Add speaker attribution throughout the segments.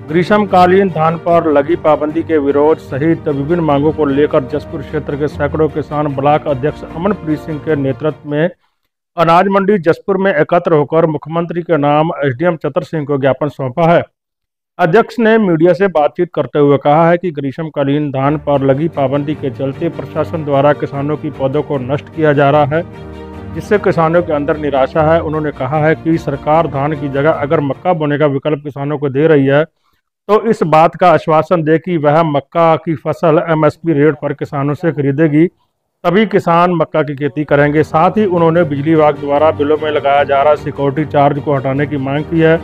Speaker 1: ग्रीष्मकालीन धान पर लगी पाबंदी के विरोध सहित विभिन्न मांगों को लेकर जसपुर क्षेत्र के सैकड़ों किसान ब्लॉक अध्यक्ष अमनप्रीत सिंह के नेतृत्व में अनाज मंडी जसपुर में एकत्र होकर मुख्यमंत्री के नाम एसडीएम चतर सिंह को ज्ञापन सौंपा है। अध्यक्ष ने मीडिया से बातचीत करते हुए कहा है कि ग्रीष्मकालीन धान पर लगी पाबंदी के चलते प्रशासन द्वारा किसानों की पौधों को नष्ट किया जा रहा है, जिससे किसानों के अंदर निराशा है। उन्होंने कहा है कि सरकार धान की जगह अगर मक्का बोने का विकल्प किसानों को दे रही है तो इस बात का आश्वासन दे कि वह मक्का की फसल एमएसपी रेट पर किसानों से खरीदेगी, तभी किसान मक्का की खेती करेंगे। साथ ही उन्होंने बिजली विभाग द्वारा बिलों में लगाया जा रहा सिक्योरिटी चार्ज को हटाने की मांग की है,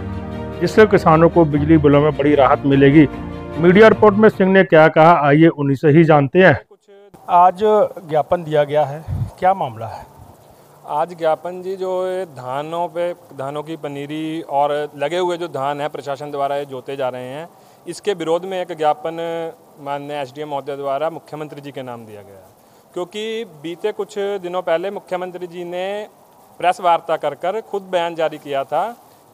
Speaker 1: जिससे किसानों को बिजली बिलों में बड़ी राहत मिलेगी। मीडिया रिपोर्ट में सिंह ने क्या कहा, आइए उन्हीं से ही जानते हैं।
Speaker 2: आज ज्ञापन दिया गया है, क्या मामला है?
Speaker 3: आज ज्ञापन जी जो धानों की पनीरी और लगे हुए जो धान है प्रशासन द्वारा ये जोते जा रहे हैं, इसके विरोध में एक ज्ञापन माननीय एसडीएम महोदय द्वारा मुख्यमंत्री जी के नाम दिया गया है। क्योंकि बीते कुछ दिनों पहले मुख्यमंत्री जी ने प्रेस वार्ता कर खुद बयान जारी किया था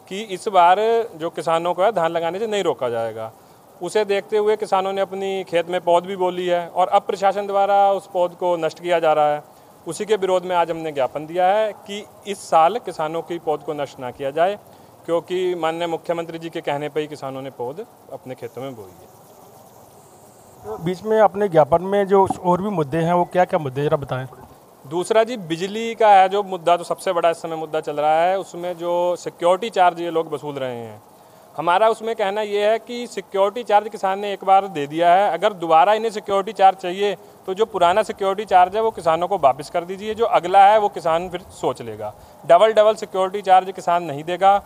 Speaker 3: कि इस बार जो किसानों को है धान लगाने से नहीं रोका जाएगा। उसे देखते हुए किसानों ने अपनी खेत में पौध भी बो ली है और अब प्रशासन द्वारा उस पौध को नष्ट किया जा रहा है। उसी के विरोध में आज हमने ज्ञापन दिया है कि इस साल किसानों की पौध को नष्ट ना किया जाए, क्योंकि माननीय मुख्यमंत्री जी के कहने पर ही किसानों ने पौध अपने खेतों में बोई है।
Speaker 2: तो बीच में अपने ज्ञापन में जो और भी मुद्दे हैं वो क्या क्या मुद्दे जरा बताएं।
Speaker 3: दूसरा जी बिजली का है जो मुद्दा, तो सबसे बड़ा इस समय मुद्दा चल रहा है। उसमें जो सिक्योरिटी चार्ज ये लोग वसूल रहे हैं, हमारा उसमें कहना ये है कि सिक्योरिटी चार्ज किसान ने एक बार दे दिया है, अगर दोबारा इन्हें सिक्योरिटी चार्ज चाहिए तो जो पुराना सिक्योरिटी चार्ज है वो किसानों को वापस कर दीजिए, जो अगला है वो किसान फिर सोच लेगा। डबल सिक्योरिटी चार्ज किसान नहीं देगा।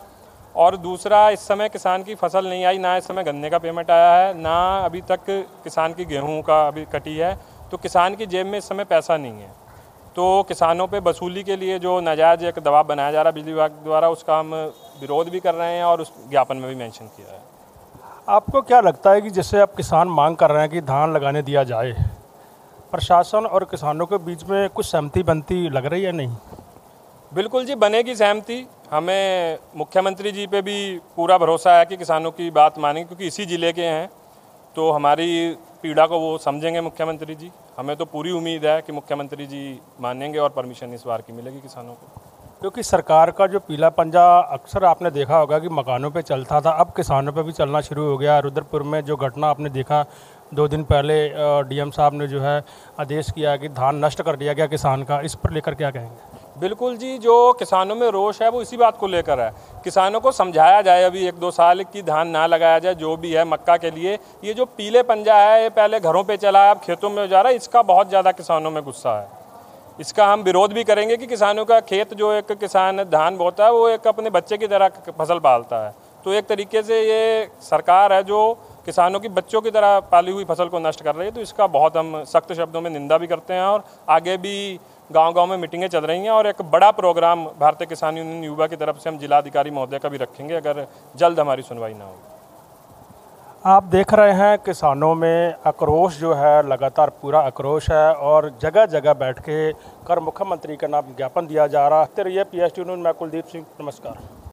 Speaker 3: और दूसरा, इस समय किसान की फसल नहीं आई, ना इस समय गन्ने का पेमेंट आया है, ना अभी तक किसान की गेहूँ का अभी कटी है, तो किसान की जेब में इस समय पैसा नहीं है। तो किसानों पे वसूली के लिए जो नाजायज़ एक दबाव बनाया जा रहा है बिजली विभाग द्वारा, उसका हम विरोध भी कर रहे हैं और उस ज्ञापन में भी मेंशन किया है।
Speaker 2: आपको क्या लगता है कि जैसे अब किसान मांग कर रहे हैं कि धान लगाने दिया जाए, प्रशासन और किसानों के बीच में कुछ सहमति बनती लग रही है? नहीं,
Speaker 3: बिल्कुल जी, बनेगी सहमति। हमें मुख्यमंत्री जी पे भी पूरा भरोसा है कि किसानों की बात मानेंगे, क्योंकि इसी ज़िले के हैं, तो हमारी पीड़ा को वो समझेंगे मुख्यमंत्री जी। हमें तो पूरी उम्मीद है कि मुख्यमंत्री जी मानेंगे और परमिशन इस बार की मिलेगी किसानों को।
Speaker 2: क्योंकि सरकार का जो पीला पंजा अक्सर आपने देखा होगा कि मकानों पे चलता था, अब किसानों पे भी चलना शुरू हो गया। रुद्रपुर में जो घटना आपने देखा 2 दिन पहले, डीएम साहब ने जो है आदेश किया कि धान नष्ट कर दिया गया किसान का, इस पर लेकर क्या कहेंगे?
Speaker 3: बिल्कुल जी, जो किसानों में रोष है वो इसी बात को लेकर है। किसानों को समझाया जाए अभी 1-2 साल की धान ना लगाया जाए, जो भी है मक्का के लिए। ये जो पीले पंजा है ये पहले घरों पे चला है, अब खेतों में जा रहा है, इसका बहुत ज़्यादा किसानों में गुस्सा है। इसका हम विरोध भी करेंगे कि किसानों का खेत, जो एक किसान धान बोता है वो एक अपने बच्चे की तरह फसल पालता है, तो एक तरीके से ये सरकार है जो किसानों की बच्चों की तरह पाली हुई फसल को नष्ट कर रही है। तो इसका बहुत हम सख्त शब्दों में निंदा भी करते हैं और आगे भी गांव-गांव में मीटिंगें चल रही हैं और एक बड़ा प्रोग्राम भारतीय किसान यूनियन युवा की तरफ से हम जिलाधिकारी महोदय का भी रखेंगे, अगर जल्द हमारी सुनवाई ना हो।
Speaker 2: आप देख रहे हैं किसानों में आक्रोश जो है, लगातार पूरा आक्रोश है और जगह जगह बैठ के कर मुख्यमंत्री का नाम ज्ञापन दिया जा रहा है। ये PSTV न्यूज़, मैं कुलदीप सिंह, नमस्कार।